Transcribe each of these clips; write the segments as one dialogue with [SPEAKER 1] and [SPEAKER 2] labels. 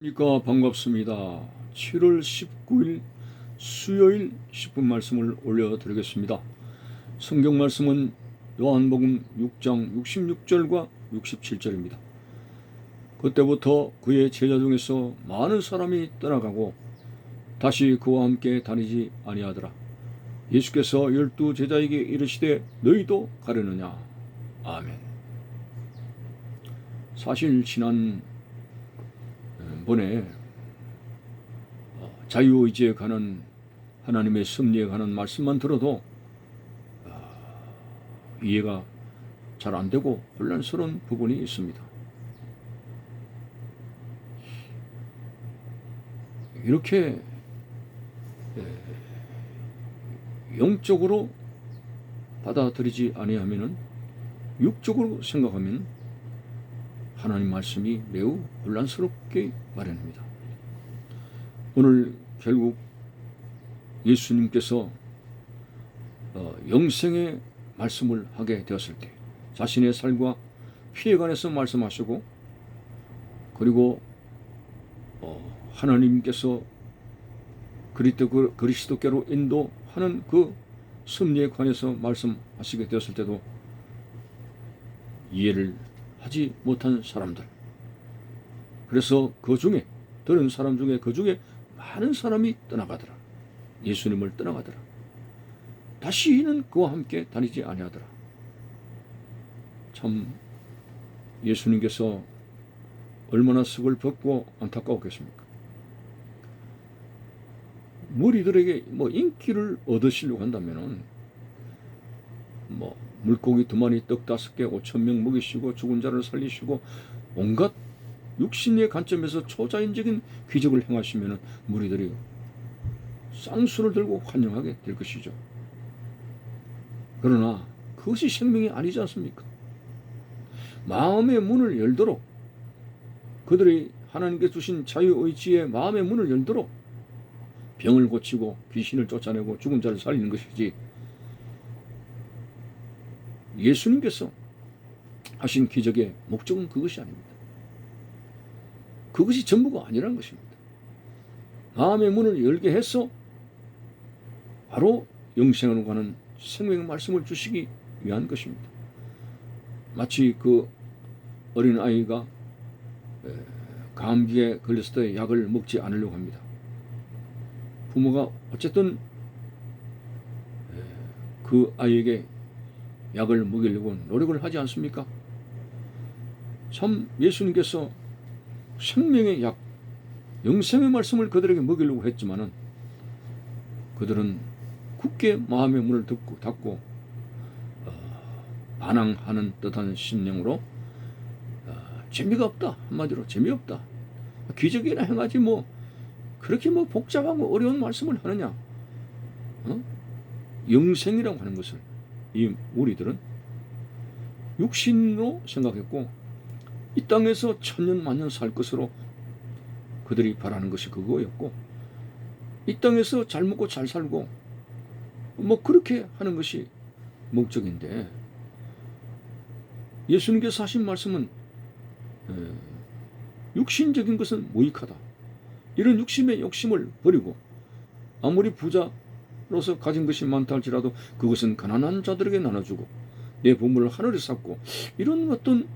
[SPEAKER 1] 그러니까 반갑습니다. 7월 19일 수요일 10분 말씀을 올려드리겠습니다. 성경 말씀은 요한복음 6장 66절과 67절입니다. 그때부터 그의 제자 중에서 많은 사람이 떠나가고 다시 그와 함께 다니지 아니하더라. 예수께서 12 제자에게 이르시되 너희도 가려느냐. 아멘. 사실 지난 번에 자유의지에 관한 하나님의 섭리에 관한 말씀만 들어도 이해가 잘 안 되고 혼란스러운 부분이 있습니다. 이렇게 영적으로 받아들이지 아니하면은 육적으로 생각하면 하나님 말씀이 매우 혼란스럽게 마련합니다. 오늘 결국 예수님께서 영생의 말씀을 하게 되었을 때 자신의 살과 피에 관해서 말씀하시고, 그리고 하나님께서 그리스도께로 인도하는 그 섭리에 관해서 말씀하시게 되었을 때도 이해를 하지 못한 사람들, 그래서 들은 사람 중에 그 중에 많은 사람이 떠나가더라. 예수님을 떠나가더라. 다시는 그와 함께 다니지 아니하더라. 참 예수님께서 얼마나 서글펐고 안타까웠겠습니까? 무리들에게 인기를 얻으시려고 한다면은 물고기 2마리 떡 5개 5,000명 먹이시고 죽은 자를 살리시고 온갖 육신의 관점에서 초자연적인 기적을 행하시면 무리들이 쌍수를 들고 환영하게 될 것이죠. 그러나 그것이 생명이 아니지 않습니까? 마음의 문을 열도록, 그들이 하나님께 주신 자유의지의 마음의 문을 열도록 병을 고치고 귀신을 쫓아내고 죽은 자를 살리는 것이지, 예수님께서 하신 기적의 목적은 그것이 아닙니다. 그것이 전부가 아니라는 것입니다. 마음의 문을 열게 해서 바로 영생으로 가는 생명의 말씀을 주시기 위한 것입니다. 마치 그 어린 아이가 감기에 걸렸을 때 약을 먹지 않으려고 합니다. 부모가 어쨌든 그 아이에게 약을 먹이려고 노력을 하지 않습니까? 참 예수님께서 생명의 약, 영생의 말씀을 그들에게 먹이려고 했지만은 그들은 굳게 마음의 문을 닫고 반항하는 듯한 심령으로 재미가 없다, 한마디로 재미없다, 기적이나 행하지 그렇게 복잡하고 어려운 말씀을 하느냐. 영생이라고 하는 것을 이 우리들은 육신으로 생각했고, 이 땅에서 천년 만년 살 것으로 그들이 바라는 것이 그거였고, 이 땅에서 잘 먹고 잘 살고 그렇게 하는 것이 목적인데, 예수님께서 하신 말씀은 육신적인 것은 무익하다. 이런 육신의 욕심을 버리고, 아무리 부자로서 가진 것이 많다 할지라도 그것은 가난한 자들에게 나눠주고 내 보물을 하늘에 쌓고, 이런 어떤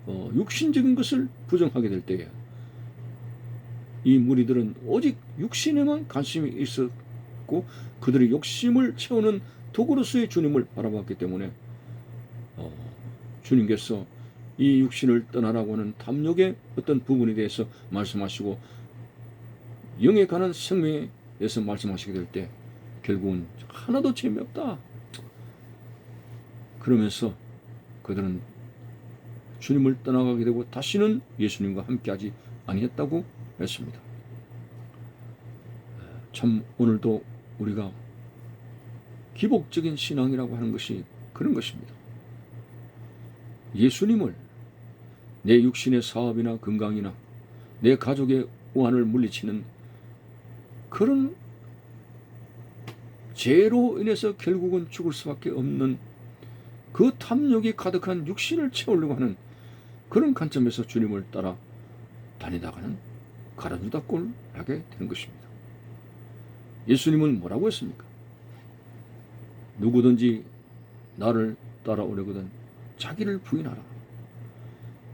[SPEAKER 1] 육신적인 것을 부정하게 될 때에 이 무리들은 오직 육신에만 관심이 있었고, 그들의 욕심을 채우는 도구로서의 주님을 바라봤기 때문에 주님께서 이 육신을 떠나라고 하는 탐욕의 어떤 부분에 대해서 말씀하시고, 영에 관한 생명에 대해서 말씀하시게 될 때 결국은 하나도 재미없다, 그러면서 그들은 주님을 떠나가게 되고 다시는 예수님과 함께하지 아니했다고 했습니다. 참 오늘도 우리가 기복적인 신앙이라고 하는 것이 그런 것입니다. 예수님을 내 육신의 사업이나 건강이나 내 가족의 우환을 물리치는 그런 죄로 인해서 결국은 죽을 수밖에 없는 그 탐욕이 가득한 육신을 채우려고 하는 그런 관점에서 주님을 따라 다니다가는 가라주다 꼴 하게 되는 것입니다. 예수님은 뭐라고 했습니까? 누구든지 나를 따라오려거든 자기를 부인하라.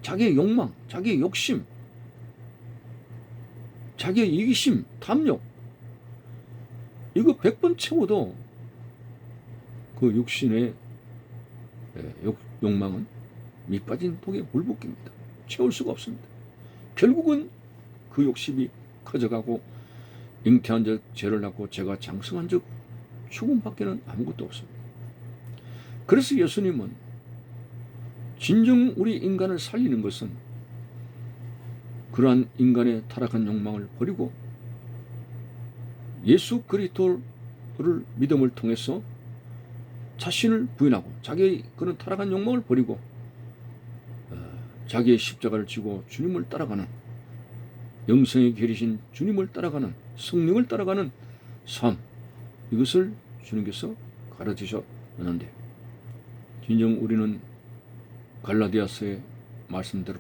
[SPEAKER 1] 자기의 욕망, 자기의 욕심, 자기의 이기심, 탐욕, 이거 100번 채워도 그 육신의 욕망은 밑빠진 독에 물붓기입니다. 채울 수가 없습니다. 결국은 그 욕심이 커져가고 잉태한 적 죄를 낳고 죄가 장성한 적 죽음밖에는 아무것도 없습니다. 그래서 예수님은 진정 우리 인간을 살리는 것은 그러한 인간의 타락한 욕망을 버리고 예수 그리스도를 믿음을 통해서 자신을 부인하고 자기의 그런 타락한 욕망을 버리고 자기의 십자가를 지고 주님을 따라가는, 영생의 길이신 주님을 따라가는, 성령을 따라가는 삶, 이것을 주님께서 가르치셨는데, 진정 우리는 갈라디아서의 말씀대로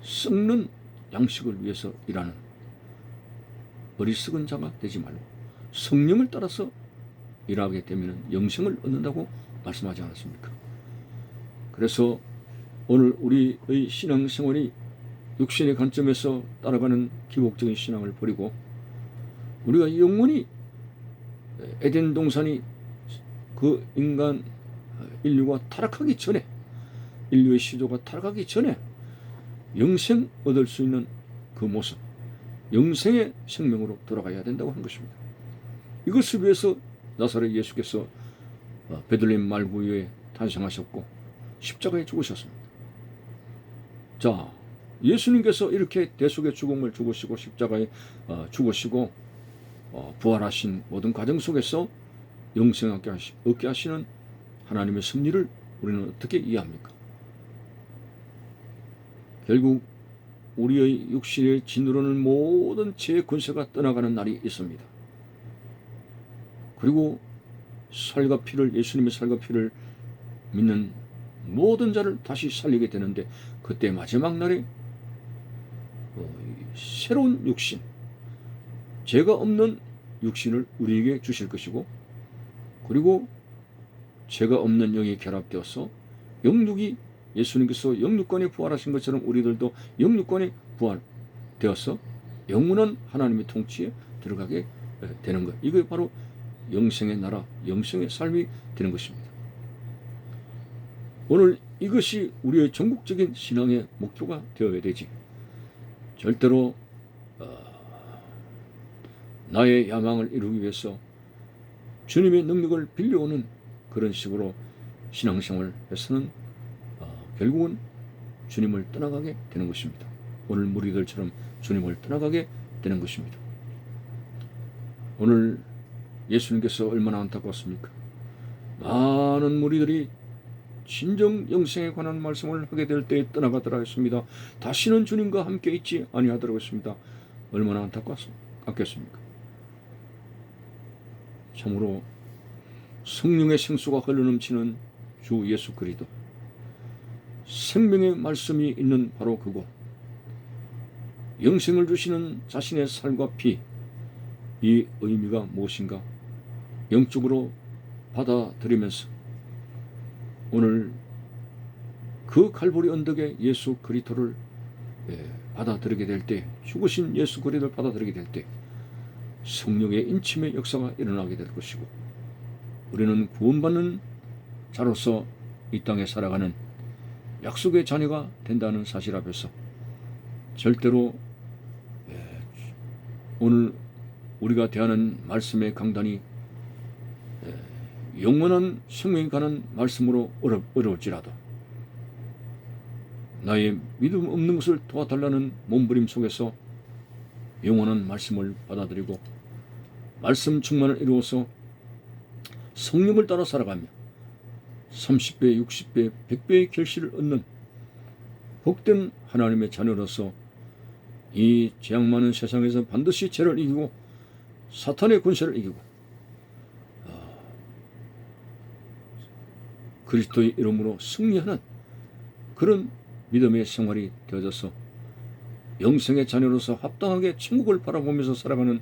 [SPEAKER 1] 썩는 양식을 위해서 일하는 어리석은 자가 되지 말고 성령을 따라서 일하게 되면 영생을 얻는다고 말씀하지 않았습니까? 그래서 오늘 우리의 신앙생활이 육신의 관점에서 따라가는 기복적인 신앙을 버리고 우리가 영원히 에덴 동산이 그 인간 인류가 타락하기 전에, 인류의 시조가 타락하기 전에 영생 얻을 수 있는 그 모습, 영생의 생명으로 돌아가야 된다고 한 것입니다. 이것을 위해서 나사렛 예수께서 베들레헴 말구유에 탄생하셨고 십자가에 죽으셨습니다. 자, 예수님께서 이렇게 대속의 죽음을 죽으시고 십자가에 죽으시고 부활하신 모든 과정 속에서 영생을 얻게 하시는 하나님의 섭리를 우리는 어떻게 이해합니까? 결국 우리의 육신의 진으로는 모든 죄의 권세가 떠나가는 날이 있습니다. 그리고 살과 피를, 예수님의 살과 피를 믿는 모든 자를 다시 살리게 되는데, 그때 마지막 날에 새로운 육신, 죄가 없는 육신을 우리에게 주실 것이고, 그리고 죄가 없는 영이 결합되어서 영육이, 예수님께서 영육권에 부활하신 것처럼 우리들도 영육권에 부활되어서 영원한 하나님의 통치에 들어가게 되는 것. 이게 바로 영생의 나라, 영생의 삶이 되는 것입니다. 오늘 이것이 우리의 전국적인 신앙의 목표가 되어야 되지. 절대로 나의 야망을 이루기 위해서 주님의 능력을 빌려오는 그런 식으로 신앙생활을 해서는 결국은 주님을 떠나가게 되는 것입니다. 오늘 무리들처럼 주님을 떠나가게 되는 것입니다. 오늘 예수님께서 얼마나 안타까웠습니까? 많은 무리들이 진정 영생에 관한 말씀을 하게 될 때에 떠나가더라 했습니다. 다시는 주님과 함께 있지 아니하더라고 했습니다. 얼마나 안타깝겠습니까? 참으로 성령의 생수가 흘러넘치는 주 예수 그리스도, 생명의 말씀이 있는 바로 그곳, 영생을 주시는 자신의 살과 피, 이 의미가 무엇인가 영적으로 받아들이면서 오늘 그 칼보리 언덕에 예수 그리스도를 받아들이게 될 때, 죽으신 예수 그리스도를 받아들이게 될 때 성령의 인침의 역사가 일어나게 될 것이고, 우리는 구원받는 자로서 이 땅에 살아가는 약속의 자녀가 된다는 사실 앞에서 절대로 오늘 우리가 대하는 말씀의 강단이 영원한 생명이 가는 말씀으로 어려울지라도 나의 믿음 없는 것을 도와달라는 몸부림 속에서 영원한 말씀을 받아들이고 말씀 충만을 이루어서 성령을 따라 살아가며 30배, 60배, 100배의 결실을 얻는 복된 하나님의 자녀로서 이 재앙 많은 세상에서 반드시 죄를 이기고 사탄의 권세를 이기고 그리스도의 이름으로 승리하는 그런 믿음의 생활이 되어져서 영생의 자녀로서 합당하게 천국을 바라보면서 살아가는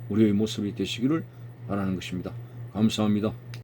[SPEAKER 1] 우리의 모습이 되시기를 바라는 것입니다. 감사합니다.